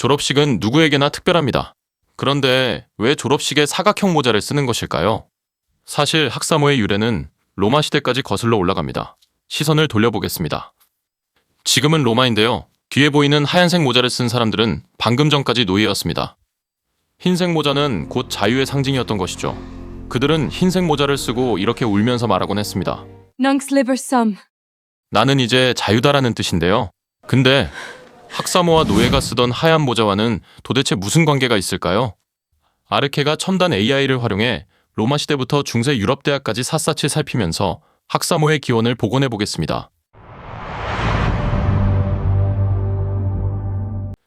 졸업식은 누구에게나 특별합니다. 그런데 왜 졸업식에 사각형 모자를 쓰는 것일까요? 사실 학사모의 유래는 로마 시대까지 거슬러 올라갑니다. 시선을 돌려보겠습니다. 지금은 로마인데요. 뒤에 보이는 하얀색 모자를 쓴 사람들은 방금 전까지 노예였습니다. 흰색 모자는 곧 자유의 상징이었던 것이죠. 그들은 흰색 모자를 쓰고 이렇게 울면서 말하곤 했습니다. Nunc liber sum. 나는 이제 자유다라는 뜻인데요. 근데 학사모와 노예가 쓰던 하얀 모자와는 도대체 무슨 관계가 있을까요? 아르케가 첨단 AI를 활용해 로마 시대부터 중세 유럽 대학까지 샅샅이 살피면서 학사모의 기원을 복원해 보겠습니다.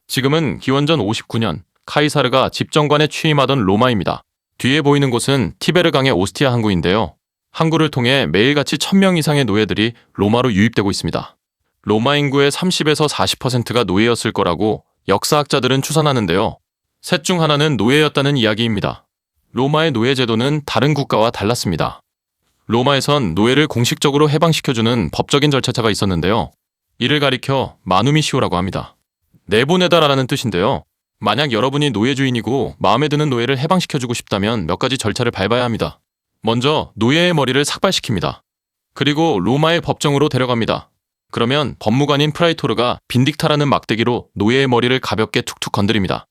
지금은 기원전 59년 카이사르가 집정관에 취임하던 로마입니다. 뒤에 보이는 곳은 티베르강의 오스티아 항구인데요. 항구를 통해 매일같이 1000명 이상의 노예들이 로마로 유입되고 있습니다. 로마 인구의 30에서 40%가 노예였을 거라고 역사학자들은 추산하는데요. 셋 중 하나는 노예였다는 이야기입니다. 로마의 노예 제도는 다른 국가와 달랐습니다. 로마에선 노예를 공식적으로 해방시켜주는 법적인 절차가 있었는데요. 이를 가리켜 마누미시오라고 합니다. 내보내다라는 뜻인데요. 만약 여러분이 노예 주인이고 마음에 드는 노예를 해방시켜주고 싶다면 몇 가지 절차를 밟아야 합니다. 먼저 노예의 머리를 삭발시킵니다. 그리고 로마의 법정으로 데려갑니다. 그러면 법무관인 프라이토르가 빈딕타라는 막대기로 노예의 머리를 가볍게 툭툭 건드립니다.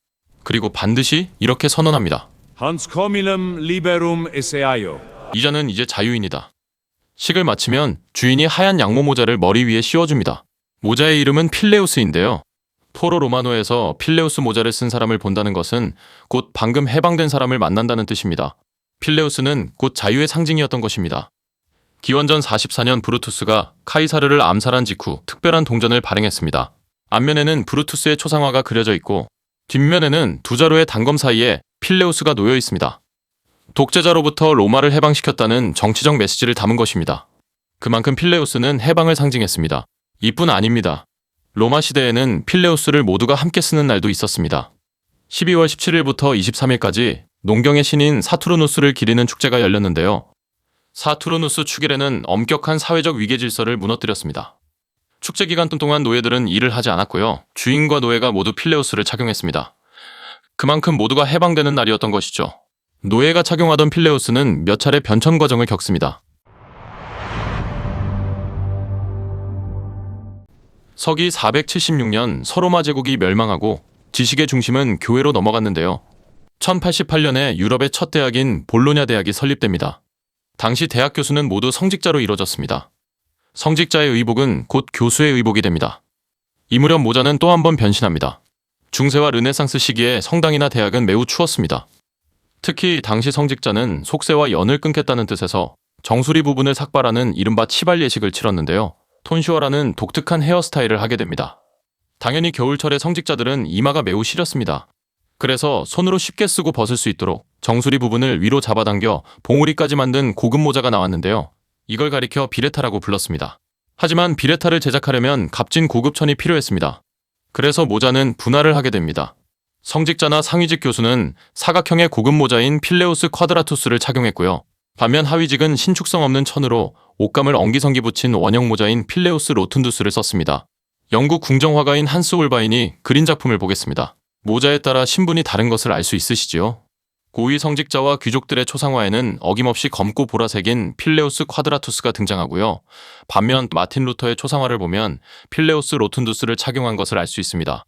그리고 반드시 이렇게 선언합니다. Hans hominem liberum esseaio. 이자는 이제 자유인이다. 식을 마치면 주인이 하얀 양모 모자를 머리 위에 씌워줍니다. 모자의 이름은 필레우스인데요. 포로 로마노에서 필레우스 모자를 쓴 사람을 본다는 것은 곧 방금 해방된 사람을 만난다는 뜻입니다. 필레우스는 곧 자유의 상징이었던 것입니다. 기원전 44년 브루투스가 카이사르를 암살한 직후 특별한 동전을 발행했습니다. 앞면에는 브루투스의 초상화가 그려져 있고 뒷면에는 두 자루의 단검 사이에 필레우스가 놓여 있습니다. 독재자로부터 로마를 해방시켰다는 정치적 메시지를 담은 것입니다. 그만큼 필레우스는 해방을 상징했습니다. 이뿐 아닙니다. 로마 시대에는 필레우스를 모두가 함께 쓰는 날도 있었습니다. 12월 17일부터 23일까지 농경의 신인 사투르누스를 기리는 축제가 열렸는데요. 사투르누스 축일에는 엄격한 사회적 위계 질서를 무너뜨렸습니다. 축제 기간 동안 노예들은 일을 하지 않았고요. 주인과 노예가 모두 필레우스를 착용했습니다. 그만큼 모두가 해방되는 날이었던 것이죠. 노예가 착용하던 필레우스는 몇 차례 변천 과정을 겪습니다. 서기 476년 서로마 제국이 멸망하고 지식의 중심은 교회로 넘어갔는데요. 1088년에 유럽의 첫 대학인 볼로냐 대학이 설립됩니다. 당시 대학 교수는 모두 성직자로 이루어졌습니다. 성직자의 의복은 곧 교수의 의복이 됩니다. 이 무렵 모자는 또 한 번 변신합니다. 중세와 르네상스 시기에 성당이나 대학은 매우 추웠습니다. 특히 당시 성직자는 속세와 연을 끊겠다는 뜻에서 정수리 부분을 삭발하는 이른바 치발 예식을 치렀는데요. 톤슈어라는 독특한 헤어스타일을 하게 됩니다. 당연히 겨울철에 성직자들은 이마가 매우 시렸습니다. 그래서 손으로 쉽게 쓰고 벗을 수 있도록 정수리 부분을 위로 잡아당겨 봉우리까지 만든 고급 모자가 나왔는데요. 이걸 가리켜 비레타라고 불렀습니다. 하지만 비레타를 제작하려면 값진 고급천이 필요했습니다. 그래서 모자는 분할을 하게 됩니다. 성직자나 상위직 교수는 사각형의 고급 모자인 필레우스 쿼드라투스를 착용했고요. 반면 하위직은 신축성 없는 천으로 옷감을 엉기성기 붙인 원형 모자인 필레우스 로툰두스를 썼습니다. 영국 궁정화가인 한스 올바인이 그린 작품을 보겠습니다. 모자에 따라 신분이 다른 것을 알 수 있으시지요? 고위 성직자와 귀족들의 초상화에는 어김없이 검고 보라색인 필레우스 쿼드라투스가 등장하고요. 반면 마틴 루터의 초상화를 보면 필레우스 로툰두스를 착용한 것을 알 수 있습니다.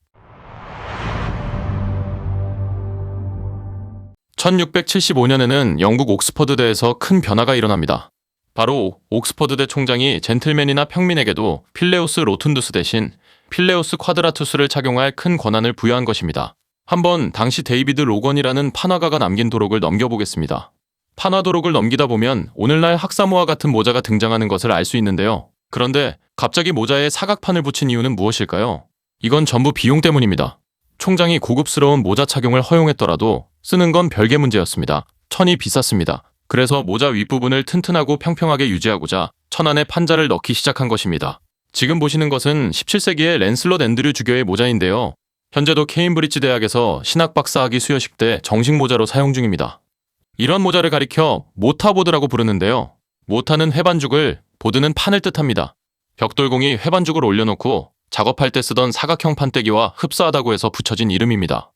1675년에는 영국 옥스퍼드대에서 큰 변화가 일어납니다. 바로 옥스퍼드대 총장이 젠틀맨이나 평민에게도 필레우스 로툰두스 대신 필레우스 쿼드라투스를 착용할 큰 권한을 부여한 것입니다. 한번 당시 데이비드 로건이라는 판화가가 남긴 도록을 넘겨보겠습니다. 판화 도록을 넘기다 보면 오늘날 학사모와 같은 모자가 등장하는 것을 알 수 있는데요. 그런데 갑자기 모자에 사각판을 붙인 이유는 무엇일까요? 이건 전부 비용 때문입니다. 총장이 고급스러운 모자 착용을 허용했더라도 쓰는 건 별개 문제였습니다. 천이 비쌌습니다. 그래서 모자 윗부분을 튼튼하고 평평하게 유지하고자 천 안에 판자를 넣기 시작한 것입니다. 지금 보시는 것은 17세기의 랜슬롯 앤드류 주교의 모자인데요. 현재도 케임브리지 대학에서 신학 박사학위 수여식 때 정식 모자로 사용 중입니다. 이런 모자를 가리켜 모타보드라고 부르는데요. 모타는 회반죽을, 보드는 판을 뜻합니다. 벽돌공이 회반죽을 올려놓고 작업할 때 쓰던 사각형 판때기와 흡사하다고 해서 붙여진 이름입니다.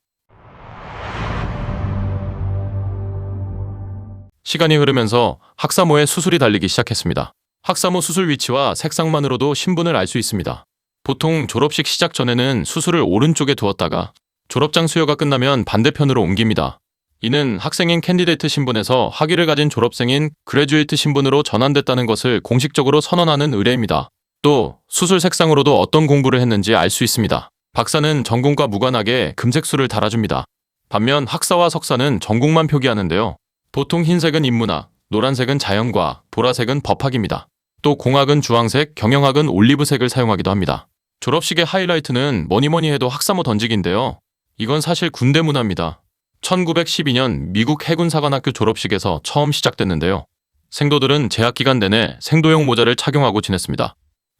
시간이 흐르면서 학사모에 수술이 달리기 시작했습니다. 학사모 수술 위치와 색상만으로도 신분을 알 수 있습니다. 보통 졸업식 시작 전에는 수술을 오른쪽에 두었다가 졸업장 수여가 끝나면 반대편으로 옮깁니다. 이는 학생인 캔디데이트 신분에서 학위를 가진 졸업생인 그레듀에이트 신분으로 전환됐다는 것을 공식적으로 선언하는 의례입니다. 또 수술 색상으로도 어떤 공부를 했는지 알 수 있습니다. 박사는 전공과 무관하게 금색술을 달아줍니다. 반면 학사와 석사는 전공만 표기하는데요. 보통 흰색은 인문학, 노란색은 자연과, 보라색은 법학입니다. 또 공학은 주황색, 경영학은 올리브색을 사용하기도 합니다. 졸업식의 하이라이트는 뭐니뭐니 해도 학사모 던지기인데요. 이건 사실 군대 문화입니다. 1912년 미국 해군사관학교 졸업식에서 처음 시작됐는데요. 생도들은 재학 기간 내내 생도용 모자를 착용하고 지냈습니다.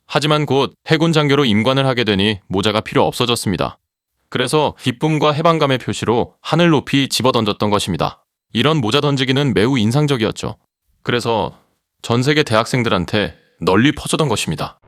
하지만 곧 해군 장교로 임관을 하게 되니 모자가 필요 없어졌습니다. 그래서 기쁨과 해방감의 표시로 하늘 높이 집어던졌던 것입니다. 이런 모자 던지기는 매우 인상적이었죠. 그래서 전 세계 대학생들한테 널리 퍼졌던 것입니다.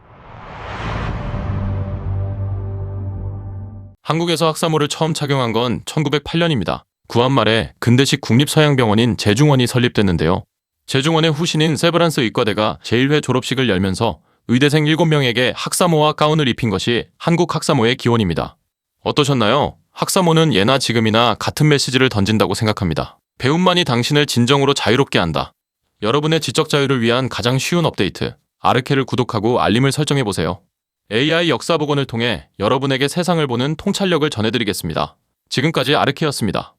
한국에서 학사모를 처음 착용한 건 1908년입니다. 구한말에 근대식 국립서양병원인 제중원이 설립됐는데요. 제중원의 후신인 세브란스 의과대가 제1회 졸업식을 열면서 의대생 7명에게 학사모와 가운을 입힌 것이 한국 학사모의 기원입니다. 어떠셨나요? 학사모는 예나 지금이나 같은 메시지를 던진다고 생각합니다. 배움만이 당신을 진정으로 자유롭게 한다. 여러분의 지적 자유를 위한 가장 쉬운 업데이트, 아르케를 구독하고 알림을 설정해보세요. AI 역사 복원을 통해 여러분에게 세상을 보는 통찰력을 전해드리겠습니다. 지금까지 아르케였습니다.